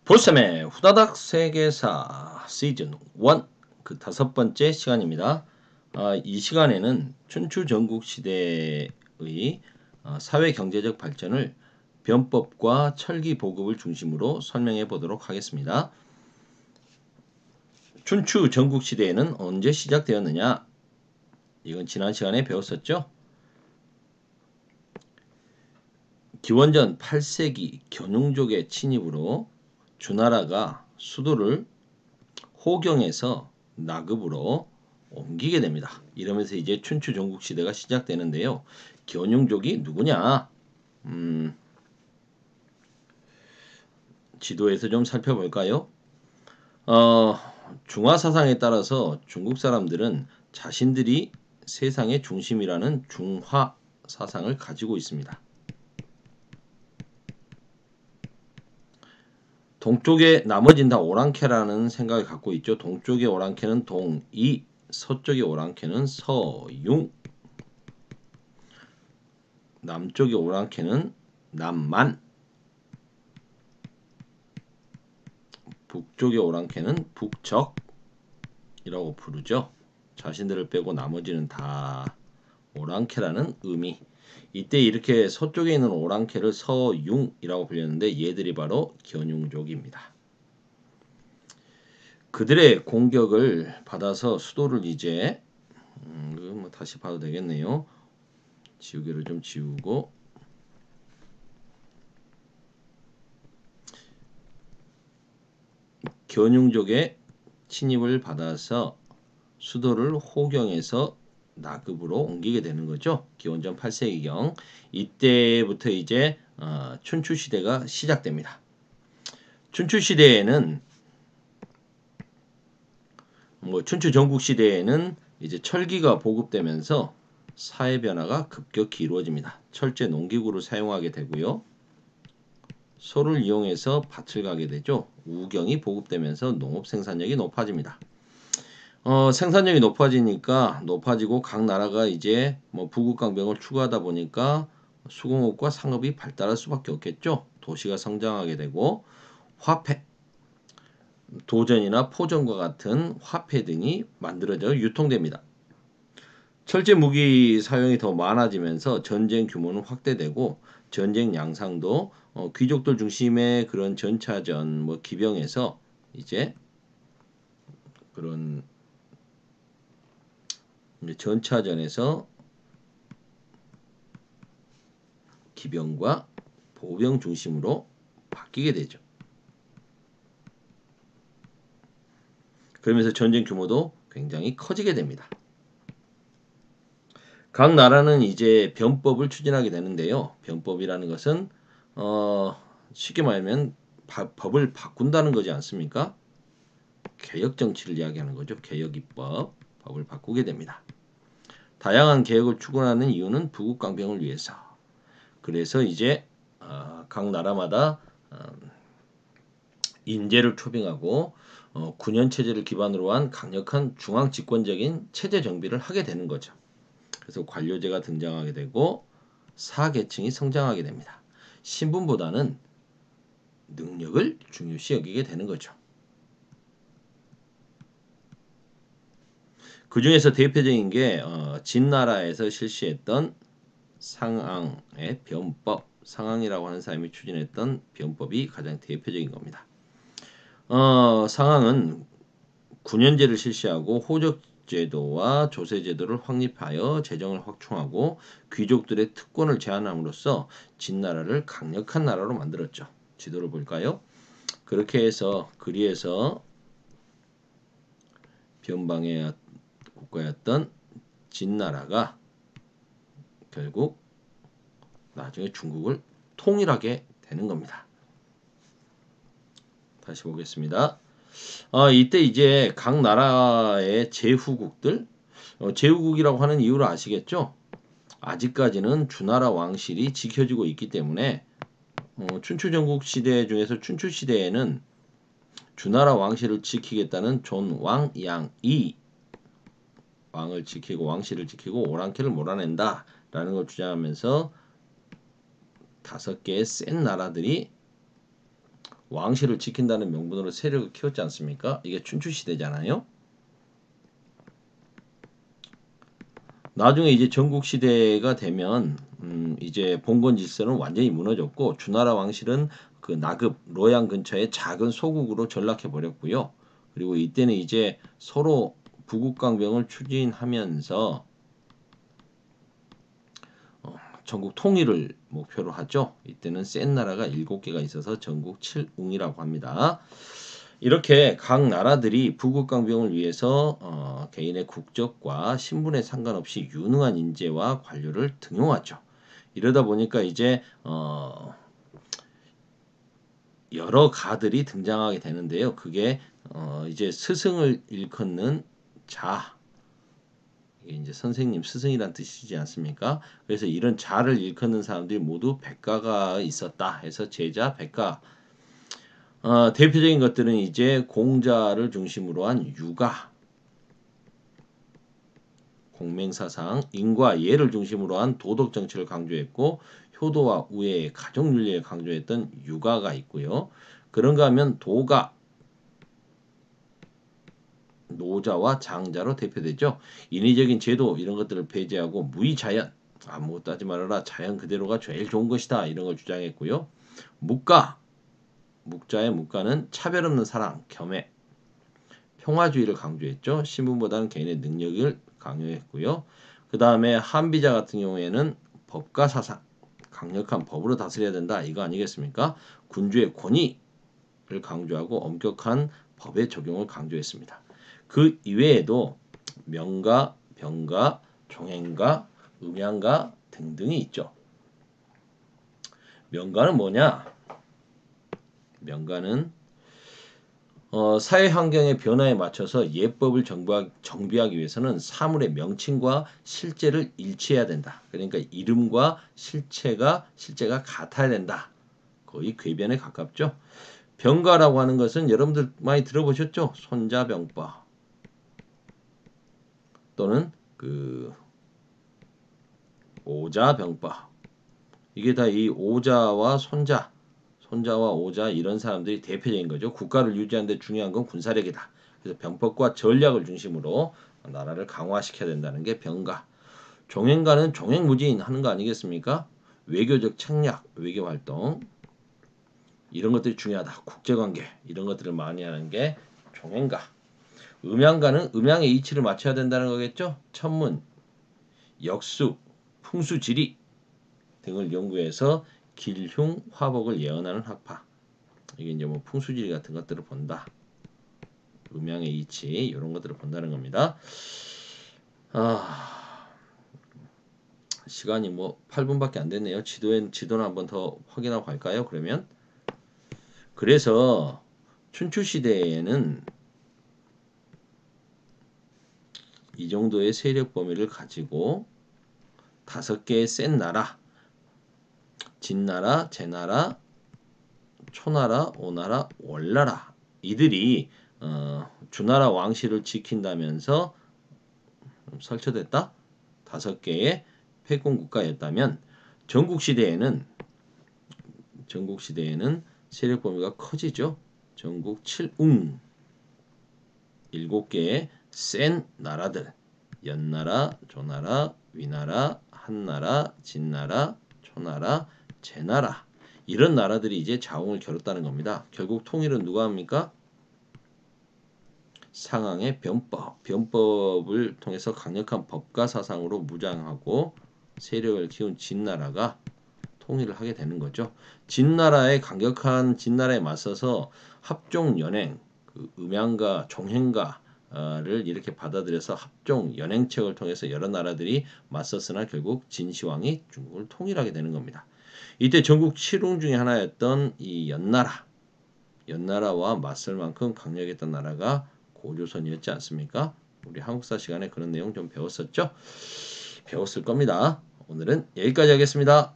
보쌈의 후다닥 세계사 시즌 1 그 5번째 시간입니다. 이 시간에는 춘추 전국 시대의 사회 경제적 발전을 변법과 철기 보급을 중심으로 설명해 보도록 하겠습니다. 춘추 전국 시대에는 언제 시작되었느냐? 이건 지난 시간에 배웠었죠. 기원전 8세기 견용족의 침입으로 주나라가 수도를 호경에서 나급으로 옮기게 됩니다. 이러면서 이제 춘추 전국 시대가 시작되는데요. 견용족이 누구냐? 지도에서 좀 살펴볼까요? 중화 사상에 따라서 중국 사람들은 자신들이 세상의 중심이라는 중화 사상을 가지고 있습니다. 동쪽에 나머진 다 오랑캐라는 생각을 갖고 있죠. 동쪽의 오랑캐는 동이, 서쪽의 오랑캐는 서융, 남쪽의 오랑캐는 남만, 북쪽의 오랑캐는 북적이라고 부르죠. 자신들을 빼고 나머지는 다 오랑캐라는 의미. 이때 이렇게 서쪽에 있는 오랑캐를 서융이라고 불렸는데 얘들이 바로 견용족입니다. 그들의 공격을 받아서 수도를 이제 뭐 다시 봐도 되겠네요. 지우개를 좀 지우고 견용족의 침입을 받아서 수도를 호경에서 나급으로 옮기게 되는 거죠. 기원전 8세기경. 이때부터 이제 춘추 시대가 시작됩니다. 춘추 시대에는 춘추 전국 시대에는 이제 철기가 보급되면서 사회 변화가 급격히 이루어집니다. 철제 농기구를 사용하게 되고요. 소를 이용해서 밭을 가게 되죠. 우경이 보급되면서 농업 생산력이 높아집니다. 생산력이 높아지고 각 나라가 이제 부국강병을 추구하다 보니까 수공업과 상업이 발달할 수밖에 없겠죠. 도시가 성장하게 되고 화폐, 도전이나 포전과 같은 화폐 등이 만들어져 유통됩니다. 철제 무기 사용이 더 많아지면서 전쟁 규모는 확대되고 전쟁 양상도 귀족들 중심의 그런 전차전 기병에서 이제 그런 전차전에서 기병과 보병 중심으로 바뀌게 되죠. 그러면서 전쟁 규모도 굉장히 커지게 됩니다. 각 나라는 이제 변법을 추진하게 되는데요. 변법이라는 것은 쉽게 말하면 법을 바꾼다는 거지 않습니까? 개혁 정치를 이야기하는 거죠. 개혁 입법, 법을 바꾸게 됩니다. 다양한 개혁을 추구하는 이유는 부국강병을 위해서. 그래서 이제 각 나라마다 인재를 초빙하고 군현 체제를 기반으로 한 강력한 중앙 집권적인 체제 정비를 하게 되는 거죠. 그래서 관료제가 등장하게 되고 사계층이 성장하게 됩니다. 신분보다는 능력을 중요시 여기게 되는 거죠. 그 중에서 대표적인 게 진나라에서 실시했던 상앙의 변법, 상앙이라고 하는 사람이 추진했던 변법이 가장 대표적인 겁니다. 상앙은 군현제를 실시하고 호적제도와 조세제도를 확립하여 재정을 확충하고 귀족들의 특권을 제한함으로써 진나라를 강력한 나라로 만들었죠. 지도를 볼까요? 그렇게 해서 그리에서 변방의 국가였던 진나라가 결국 나중에 중국을 통일하게 되는 겁니다. 다시 보겠습니다. 이때 이제 각 나라의 제후국들, 제후국이라고 하는 이유를 아시겠죠? 아직까지는 주나라 왕실이 지켜지고 있기 때문에 춘추 전국 시대 중에서 춘추 시대에는 주나라 왕실을 지키겠다는 존왕양이 왕을 지키고 왕실을 지키고 오랑캐를 몰아낸다라는 걸 주장하면서 5개의 센 나라들이 왕실을 지킨다는 명분으로 세력을 키웠지 않습니까? 이게 춘추시대잖아요. 나중에 이제 전국시대가 되면 이제 봉건 질서는 완전히 무너졌고 주나라 왕실은 그 나급 로양 근처의 작은 소국으로 전락해 버렸고요. 그리고 이때는 이제 서로 부국강병을 추진하면서 전국 통일을 목표로 하죠. 이때는 센 나라가 7개가 있어서 전국 칠웅이라고 합니다. 이렇게 각 나라들이 부국강병을 위해서 개인의 국적과 신분에 상관없이 유능한 인재와 관료를 등용하죠. 이러다 보니까 이제 여러 가들이 등장하게 되는데요. 그게 이제 스승을 일컫는 자, 이게 이제 선생님, 스승이란 뜻이지 않습니까? 그래서 이런 자를 일컫는 사람들이 모두 백가가 있었다 해서 제자, 백가. 대표적인 것들은 이제 공자를 중심으로 한 유가, 공맹사상, 인과 예를 중심으로 한 도덕 정치를 강조했고 효도와 우애, 가족윤리를 강조했던 유가가 있고요. 그런가 하면 도가, 노자와 장자로 대표되죠. 인위적인 제도 이런 것들을 배제하고 무의자연, 아무것도 하지 말아라, 자연 그대로가 제일 좋은 것이다 이런 걸 주장했고요. 묵가, 묵자의 묵가는 차별 없는 사랑, 겸해, 평화주의를 강조했죠. 신분보다는 개인의 능력을 강요했고요. 그 다음에 한비자 같은 경우에는 법가 사상, 강력한 법으로 다스려야 된다 이거 아니겠습니까? 군주의 권위를 강조하고 엄격한 법의 적용을 강조했습니다. 그 이외에도 명가, 병가, 종행가, 음양가 등등이 있죠. 명가는 뭐냐? 명가는 사회 환경의 변화에 맞춰서 예법을 정비하기 위해서는 사물의 명칭과 실제를 일치해야 된다. 그러니까 이름과 실체가 같아야 된다. 거의 궤변에 가깝죠. 병가라고 하는 것은 여러분들 많이 들어보셨죠? 손자병법 또는 그 오자병법. 이게 다 이 오자와 손자와 오자 이런 사람들이 대표적인 거죠. 국가를 유지하는 데 중요한 건 군사력이다. 그래서 병법과 전략을 중심으로 나라를 강화시켜야 된다는 게 병가. 종행가는 종횡무진하는 거 아니겠습니까? 외교적 책략, 외교활동 이런 것들이 중요하다. 국제관계 이런 것들을 많이 하는 게 종행가. 음양가는 음양의 이치를 맞춰야 된다는 거겠죠. 천문, 역수, 풍수지리 등을 연구해서 길흉, 화복을 예언하는 학파. 이게 이제 뭐 풍수지리 같은 것들을 본다. 음양의 이치 이런 것들을 본다는 겁니다. 시간이 뭐 8분밖에 안 됐네요. 지도는 한번 더 확인하고 갈까요? 그러면 그래서 춘추 시대에는 이 정도의 세력 범위를 가지고 5개의 센 나라, 진나라, 제나라, 초나라, 오나라, 월나라 이들이 주나라 왕실을 지킨다면서 설쳐됐다. 5개의 패권 국가였다면 전국시대에는 세력 범위가 커지죠. 전국 7웅 7개의 센 나라들 연나라, 조나라, 위나라, 한나라, 진나라, 초나라, 제나라 이런 나라들이 이제 자웅을 겨뤘다는 겁니다. 결국 통일은 누가 합니까? 상황의 변법을 통해서 강력한 법가 사상으로 무장하고 세력을 키운 진나라가 통일을 하게 되는 거죠. 진나라의 강력한 진나라에 맞서서 합종 연행, 그 음양가, 종행가를 이렇게 받아들여서 합종 연행책을 통해서 여러 나라들이 맞섰으나 결국 진시황이 중국을 통일하게 되는 겁니다. 이때 전국 7웅 중에 하나였던 이 연나라와 맞설 만큼 강력했던 나라가 고조선이었지 않습니까? 우리 한국사 시간에 그런 내용 좀 배웠었죠? 배웠을 겁니다. 오늘은 여기까지 하겠습니다.